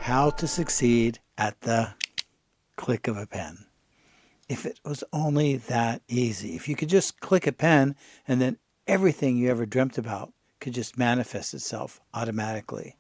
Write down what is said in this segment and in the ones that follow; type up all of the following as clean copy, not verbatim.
how to succeed at the click of a pen. If it was only that easy, if you could just click a pen and then everything you ever dreamt about could just manifest itself automatically.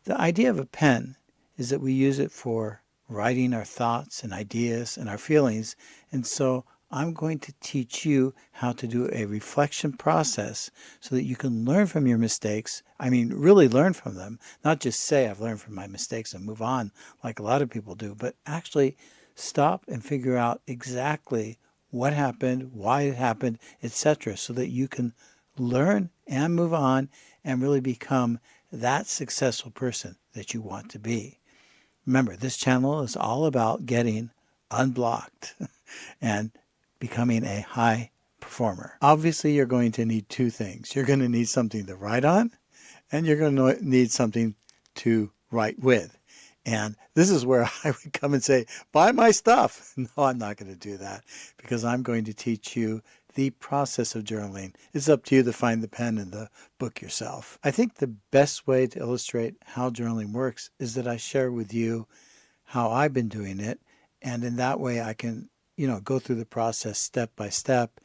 The idea of a pen is that we use it for writing our thoughts and ideas and our feelings. And so I'm going to teach you how to do a reflection process so that you can learn from your mistakes. I mean, really learn from them, not just say I've learned from my mistakes and move on like a lot of people do, but actually stop and figure out exactly what happened, why it happened, etc., so that you can learn and move on and really become that successful person that you want to be. Remember, this channel is all about getting unblocked and becoming a high performer. Obviously, you're going to need two things. You're going to need something to write on, and you're going to need something to write with. And this is where I would come and say, buy my stuff. No, I'm not going to do that because I'm going to teach you the process of journaling. It's up to you to find the pen and the book yourself. I think the best way to illustrate how journaling works is that I share with you how I've been doing it. And in that way, I can, go through the process step by step,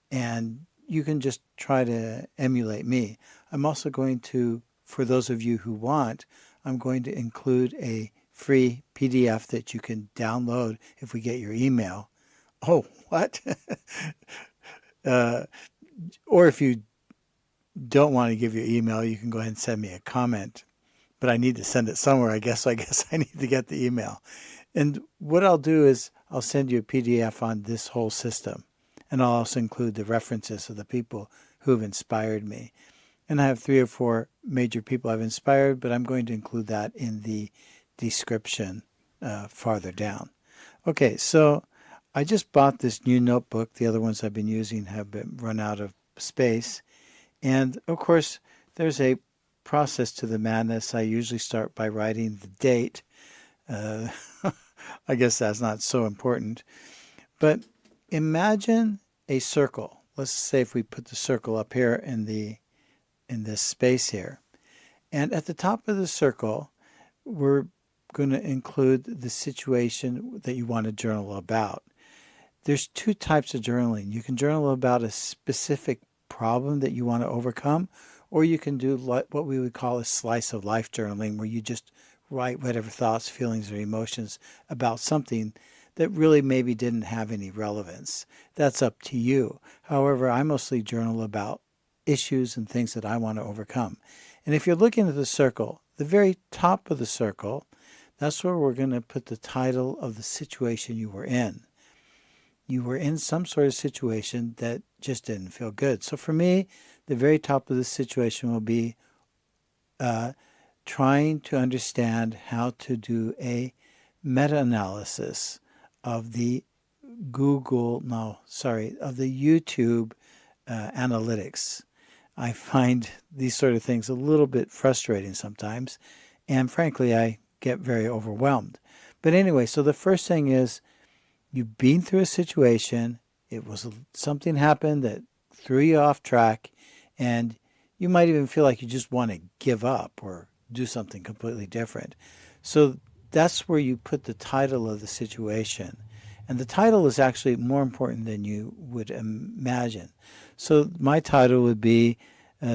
and you can just try to emulate me. I'm also going to, for those of you who want, I'm going to include a free PDF that you can download if we get your email. Oh, what? Or if you don't want to give your email, you can go ahead and send me a comment. But I need to send it somewhere, I guess. So I guess I need to get the email. And what I'll do is I'll send you a PDF on this whole system. And I'll also include the references of the people who have inspired me. And I have 3 or 4 major people I've inspired, but I'm going to include that in the description farther down. Okay, so I just bought this new notebook. The other ones I've been using have been run out of space. And of course, there's a process to the madness. I usually start by writing the date. I guess that's not so important. But imagine a circle. Let's say if we put the circle up here in this space here. And at the top of the circle, we're going to include the situation that you want to journal about. There's 2 types of journaling. You can journal about a specific problem that you want to overcome, or you can do what we would call a slice of life journaling, where you just write whatever thoughts, feelings, or emotions about something that really maybe didn't have any relevance. That's up to you. However, I mostly journal about issues and things that I want to overcome. And if you're looking at the circle, the very top of the circle, that's where we're going to put the title of the situation you were in. You were in some sort of situation that just didn't feel good. So for me, the very top of the situation will be trying to understand how to do a meta-analysis of the of the YouTube analytics. I find these sort of things a little bit frustrating sometimes, and frankly, I get very overwhelmed. But anyway, so the first thing is you've been through a situation, something happened that threw you off track, and you might even feel like you just want to give up or do something completely different. So that's where you put the title of the situation. And the title is actually more important than you would imagine. So my title would be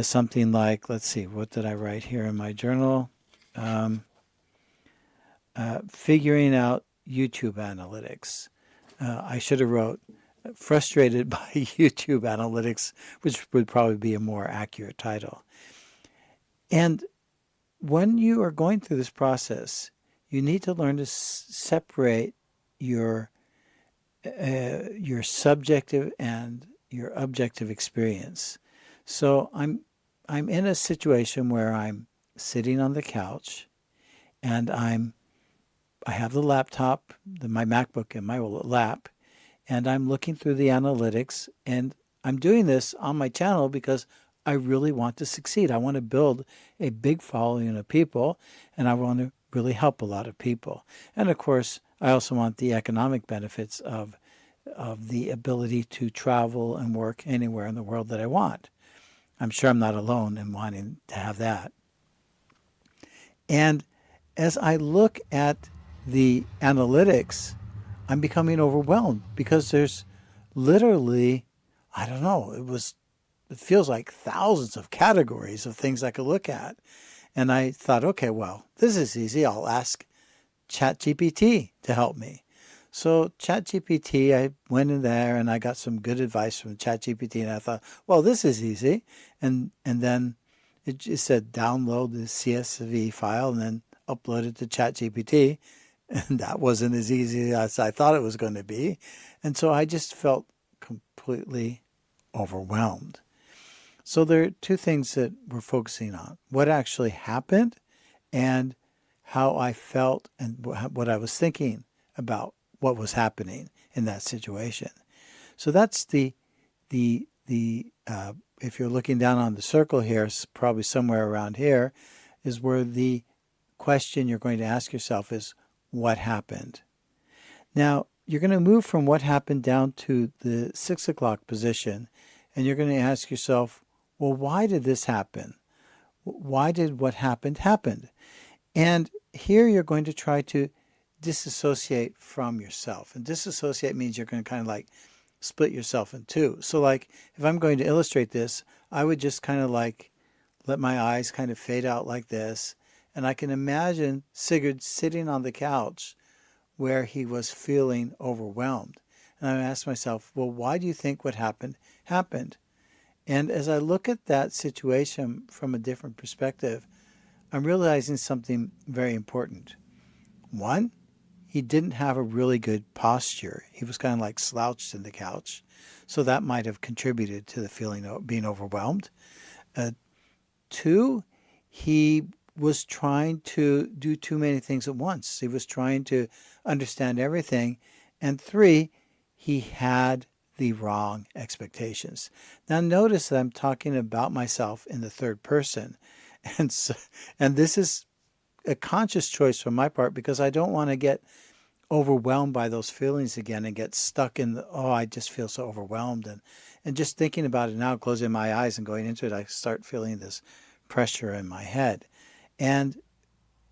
something like, let's see, what did I write here in my journal? Figuring out YouTube analytics. I should have wrote frustrated by YouTube analytics, which would probably be a more accurate title. And when you are going through this process, you need to learn to separate your subjective and your objective experience. So I'm in a situation where I'm sitting on the couch, and I have the laptop, my MacBook in my lap, and I'm looking through the analytics, and I'm doing this on my channel because I really want to succeed. I want to build a big following of people, and I want to really help a lot of people. And of course, I also want the economic benefits of the ability to travel and work anywhere in the world that I want. I'm sure I'm not alone in wanting to have that. And as I look at the analytics, I'm becoming overwhelmed because there's literally, I don't know, it feels like thousands of categories of things I could look at. And I thought, okay, well, this is easy. I'll ask ChatGPT to help me. So ChatGPT, I went in there and I got some good advice from ChatGPT, and I thought, well, this is easy. And then it just said download the CSV file and then upload it to ChatGPT. And that wasn't as easy as I thought it was going to be. And so I just felt completely overwhelmed. So there are two things that we're focusing on: what actually happened and how I felt and what I was thinking about what was happening in that situation. So that's the if you're looking down on the circle here, probably somewhere around here, is where the question you're going to ask yourself is, what happened? Now, you're going to move from what happened down to the 6 o'clock position, and you're going to ask yourself, well, why did this happen? Why did what happened happen? And here you're going to try to disassociate from yourself. And disassociate means you're going to kind of like split yourself in two. So like if I'm going to illustrate this, I would just kind of like let my eyes kind of fade out like this. And I can imagine Sigurd sitting on the couch where he was feeling overwhelmed. And I ask myself, well, why do you think what happened happened? And as I look at that situation from a different perspective, I'm realizing something very important. One, he didn't have a really good posture. He was kind of like slouched in the couch. So that might have contributed to the feeling of being overwhelmed. Two, he was trying to do too many things at once. He was trying to understand everything. And three, he had the wrong expectations. Now notice that I'm talking about myself in the third person. And this is a conscious choice from my part because I don't want to get overwhelmed by those feelings again and get stuck in I just feel so overwhelmed. And just thinking about it now, closing my eyes and going into it, I start feeling this pressure in my head. And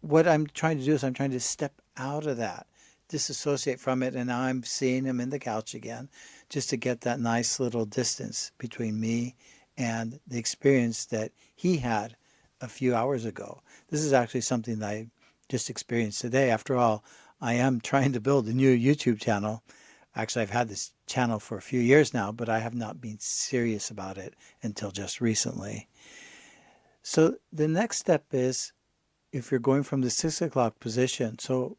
what I'm trying to do is I'm trying to step out of that, disassociate from it, and now I'm seeing him in the couch again, just to get that nice little distance between me and the experience that he had a few hours ago. This is actually something that I just experienced today. After all, I am trying to build a new YouTube channel. Actually, I've had this channel for a few years now, but I have not been serious about it until just recently. So the next step is, if you're going from the 6 o'clock position, so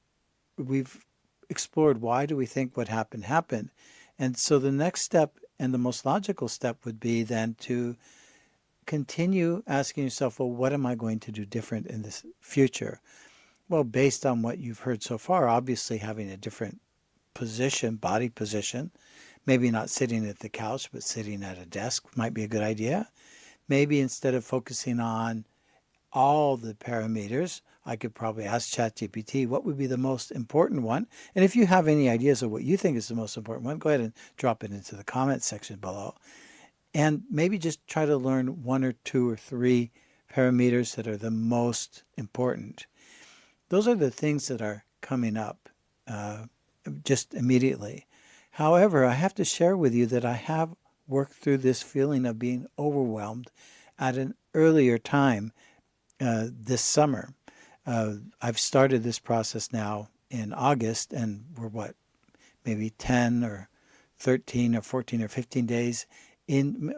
we've explored why do we think what happened happened. And so the next step and the most logical step would be then to continue asking yourself, well, what am I going to do different in this future? Well, based on what you've heard so far, obviously having a different position, body position, maybe not sitting at the couch, but sitting at a desk might be a good idea. Maybe instead of focusing on all the parameters, I could probably ask ChatGPT what would be the most important one. And if you have any ideas of what you think is the most important one, go ahead and drop it into the comment section below. And maybe just try to learn one or two or three parameters that are the most important. Those are the things that are coming up just immediately. However, I have to share with you that I have worked through this feeling of being overwhelmed at an earlier time this summer. I've started this process now in August, and we're maybe 10 or 13 or 14 or 15 days in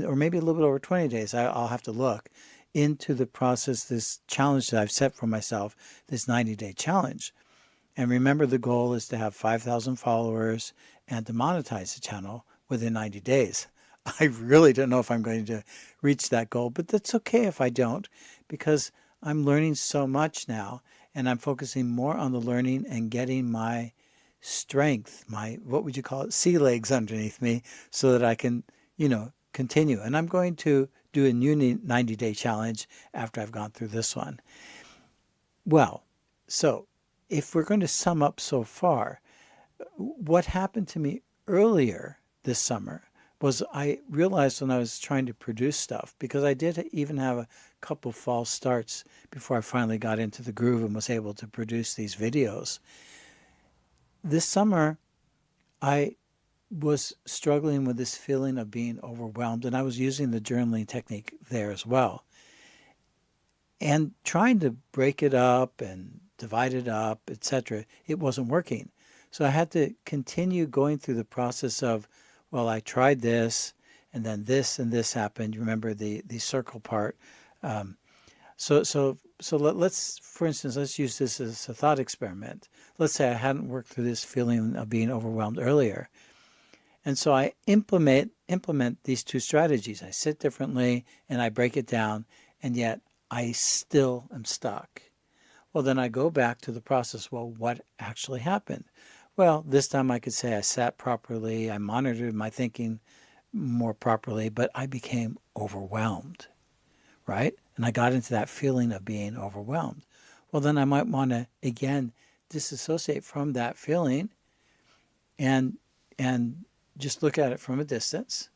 or maybe a little bit over 20 days. I'll have to look into the process, this challenge that I've set for myself, this 90-day challenge. And remember, the goal is to have 5,000 followers and to monetize the channel within 90 days. I really don't know if I'm going to reach that goal, but that's okay if I don't, because I'm learning so much now, and I'm focusing more on the learning and getting my strength, my, what would you call it, sea legs underneath me, so that I can, continue. And I'm going to do a new 90-day challenge after I've gone through this one. Well, so if we're going to sum up so far, what happened to me earlier this summer was I realized when I was trying to produce stuff, because I did even have a couple false starts before I finally got into the groove and was able to produce these videos. This summer, I was struggling with this feeling of being overwhelmed, and I was using the journaling technique there as well. And trying to break it up and divide it up, etc., it wasn't working. So I had to continue going through the process of, well, I tried this, and then this and this happened. You remember the circle part. Um, let's, for instance, let's use this as a thought experiment. Let's say I hadn't worked through this feeling of being overwhelmed earlier. And so I implement these two strategies. I sit differently and I break it down, and yet I still am stuck. Well, then I go back to the process. Well, what actually happened? Well, this time I could say I sat properly, I monitored my thinking more properly, but I became overwhelmed, right? And I got into that feeling of being overwhelmed. Well, then I might want to, again, disassociate from that feeling and just look at it from a distance.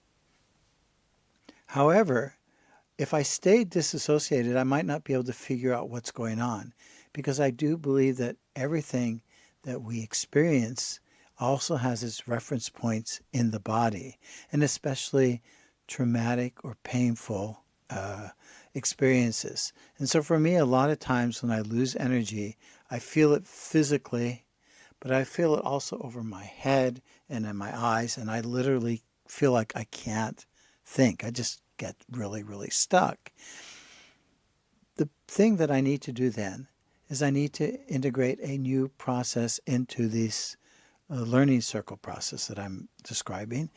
However, if I stayed disassociated, I might not be able to figure out what's going on, because I do believe that everything that we experience also has its reference points in the body, and especially traumatic or painful experiences. And so for me, a lot of times when I lose energy, I feel it physically, but I feel it also over my head and in my eyes, and I literally feel like I can't think. I just get really, really stuck. The thing that I need to do then is I need to integrate a new process into this learning circle process that I'm describing.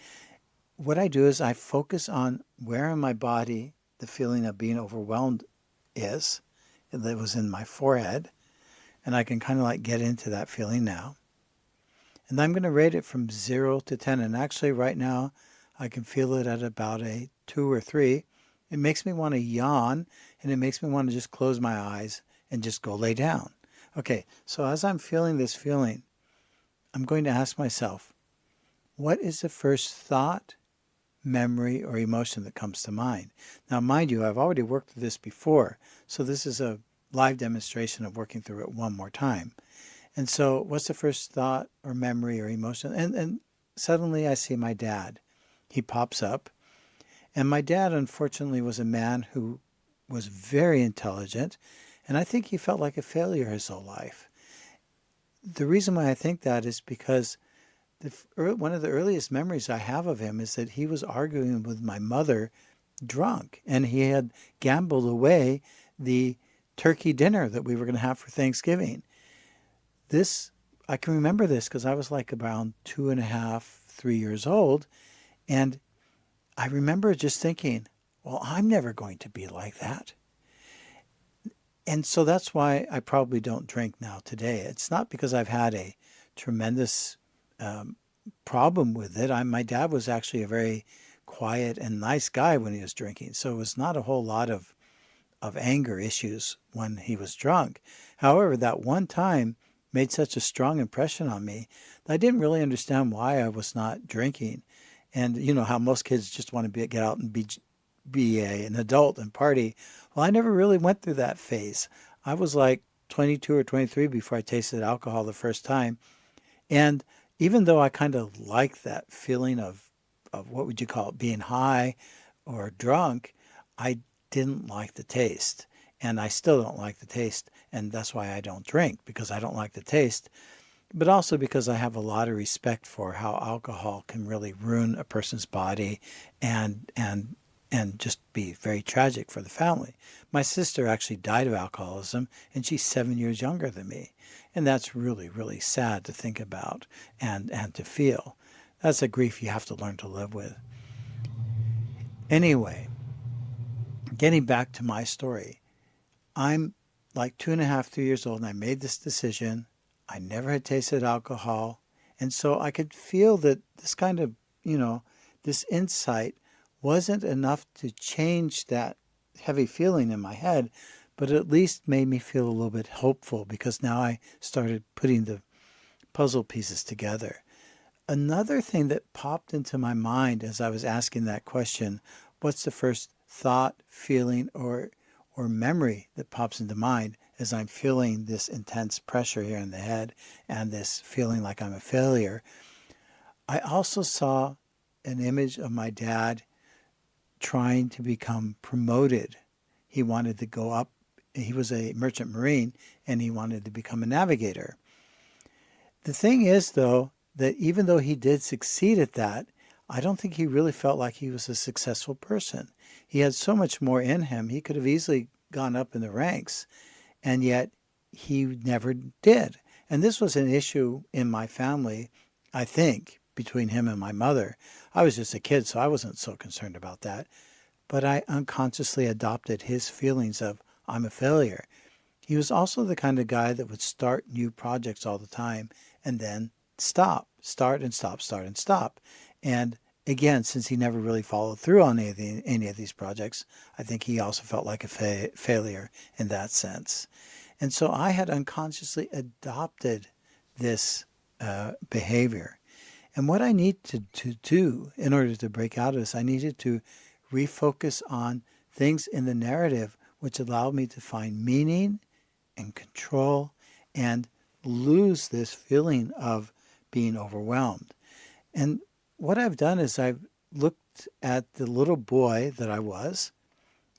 What I do is I focus on where in my body the feeling of being overwhelmed is. That was in my forehead, and I can kind of like get into that feeling now. And I'm going to rate it from 0 to 10. And actually right now I can feel it at about a 2 or 3. It makes me want to yawn, and it makes me want to just close my eyes and just go lay down. Okay, so as I'm feeling this feeling, I'm going to ask myself, what is the first thought, memory, or emotion that comes to mind? Now, mind you, I've already worked through this before, so this is a live demonstration of working through it one more time. And so what's the first thought or memory or emotion? And suddenly I see my dad. He pops up. And my dad, unfortunately, was a man who was very intelligent. And I think he felt like a failure his whole life. The reason why I think that is because one of the earliest memories I have of him is that he was arguing with my mother drunk. And he had gambled away the turkey dinner that we were going to have for Thanksgiving. I can remember this because I was like around 2.5, 3 years old. And I remember just thinking, well, I'm never going to be like that. And so that's why I probably don't drink now today. It's not because I've had a tremendous problem with it. My dad was actually a very quiet and nice guy when he was drinking. So it was not a whole lot of anger issues when he was drunk. However, that one time made such a strong impression on me that I didn't really understand why I was not drinking. And you know how most kids just want to get out and be an adult and party. Well, I never really went through that phase. I was like 22 or 23 before I tasted alcohol the first time. And even though I kind of like that feeling of what would you call it, being high or drunk, I didn't like the taste. And I still don't like the taste. And that's why I don't drink, because I don't like the taste. But also because I have a lot of respect for how alcohol can really ruin a person's body and just be very tragic for the family. My sister actually died of alcoholism, and she's 7 years younger than me. And that's really, really sad to think about and to feel. That's a grief you have to learn to live with. Anyway, getting back to my story, I'm like 2.5, 3 years old, and I made this decision. I never had tasted alcohol. And so I could feel that this kind of, this insight wasn't enough to change that heavy feeling in my head, but at least made me feel a little bit hopeful, because now I started putting the puzzle pieces together. Another thing that popped into my mind as I was asking that question, what's the first thought, feeling, or memory that pops into mind as I'm feeling this intense pressure here in the head and this feeling like I'm a failure? I also saw an image of my dad trying to become promoted. He wanted to go up. He was a merchant marine and he wanted to become a navigator. The thing is, though, that even though he did succeed at that, I don't think he really felt like he was a successful person. He had so much more in him. He could have easily gone up in the ranks, and yet he never did. And this was an issue in my family, I think, between him and my mother. I was just a kid, so I wasn't so concerned about that. But I unconsciously adopted his feelings of, I'm a failure. He was also the kind of guy that would start new projects all the time and then start and stop, start and stop. And again, since he never really followed through on any of these projects, I think he also felt like a failure in that sense. And so I had unconsciously adopted this behavior. And what I need to do in order to break out of this, I needed to refocus on things in the narrative which allowed me to find meaning and control and lose this feeling of being overwhelmed. And what I've done is I've looked at the little boy that I was,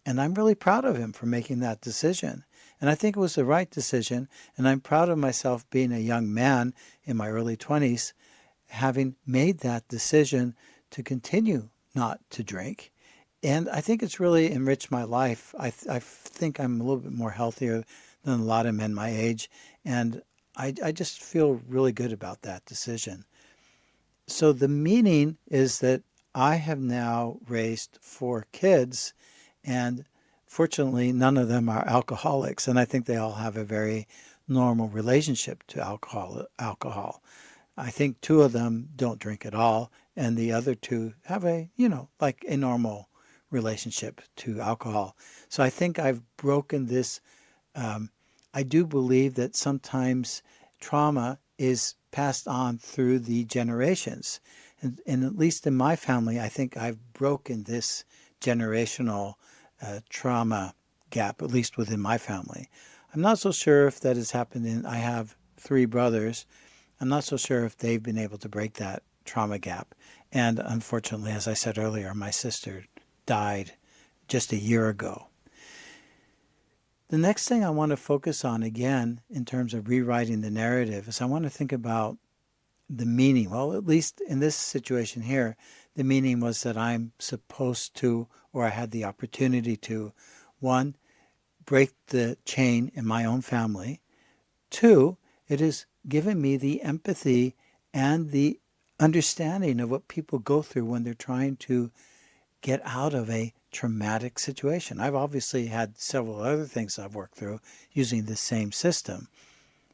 and I'm really proud of him for making that decision. And I think it was the right decision. And I'm proud of myself being a young man in my early 20s, having made that decision to continue not to drink. And I think it's really enriched my life. I think I'm a little bit more healthier than a lot of men my age. And I just feel really good about that decision. So the meaning is that I have now raised 4 kids, and fortunately, none of them are alcoholics. And I think they all have a very normal relationship to alcohol. I think 2 of them don't drink at all, and the other 2 have like a normal relationship to alcohol. So I think I've broken this. I do believe that sometimes trauma is passed on through the generations. And at least in my family, I think I've broken this generational trauma gap, at least within my family. I'm not so sure if that has happened I have 3 brothers. I'm not so sure if they've been able to break that trauma gap. And unfortunately, as I said earlier, my sister died just a year ago. The next thing I want to focus on again in terms of rewriting the narrative is I want to think about the meaning. Well, at least in this situation here, the meaning was that I'm supposed to, or I had the opportunity to, 1, break the chain in my own family. 2, it has given me the empathy and the understanding of what people go through when they're trying to get out of a traumatic situation. I've obviously had several other things I've worked through using the same system,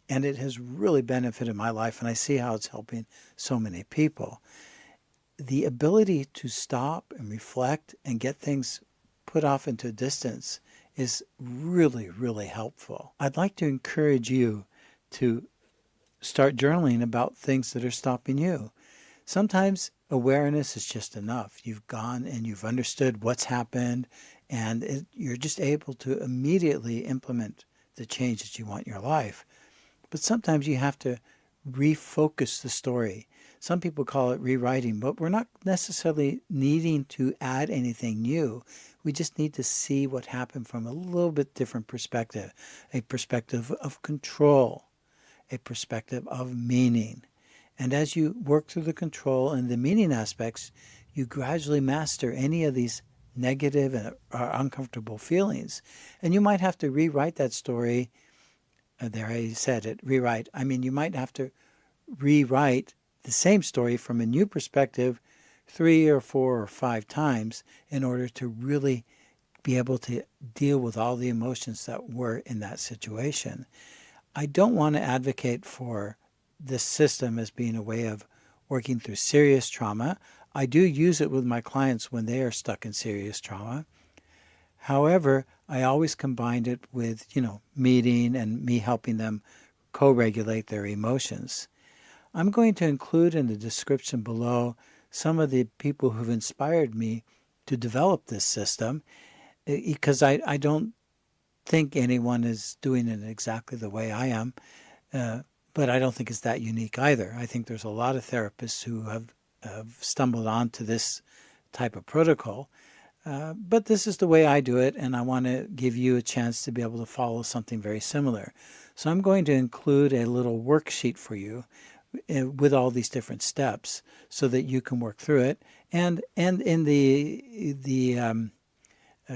and it has really benefited my life, and I see how it's helping so many people. The ability to stop and reflect and get things put off into a distance is really, really helpful. I'd like to encourage you to start journaling about things that are stopping you. Sometimes awareness is just enough. You've gone and you've understood what's happened, and you're just able to immediately implement the change that you want in your life. But sometimes you have to refocus the story. Some people call it rewriting, but we're not necessarily needing to add anything new. We just need to see what happened from a little bit different perspective, a perspective of control, a perspective of meaning. And as you work through the control and the meaning aspects, you gradually master any of these negative or uncomfortable feelings. And you might have to rewrite that story. There I said it, rewrite. I mean, you might have to rewrite the same story from a new perspective 3 or 4 or 5 times in order to really be able to deal with all the emotions that were in that situation. I don't want to advocate for this system as being a way of working through serious trauma. I do use it with my clients when they are stuck in serious trauma. However, I always combined it with, meeting and me helping them co-regulate their emotions. I'm going to include in the description below some of the people who've inspired me to develop this system, because I don't think anyone is doing it exactly the way I am. But I don't think it's that unique either. I think there's a lot of therapists who have stumbled onto this type of protocol. But this is the way I do it, and I want to give you a chance to be able to follow something very similar. So I'm going to include a little worksheet for you with all these different steps so that you can work through it. And in the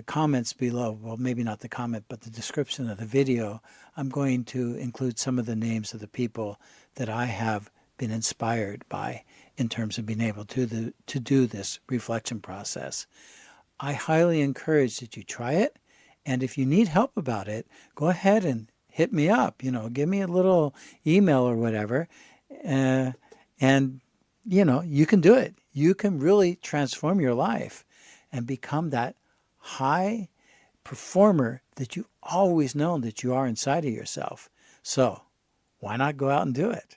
comments below, well, maybe not the comment, but the description of the video, I'm going to include some of the names of the people that I have been inspired by in terms of being able to do this reflection process. I highly encourage that you try it. And if you need help about it, go ahead and hit me up, give me a little email or whatever. And, you can do it. You can really transform your life and become that high performer that you've always known that you are inside of yourself. So why not go out and do it?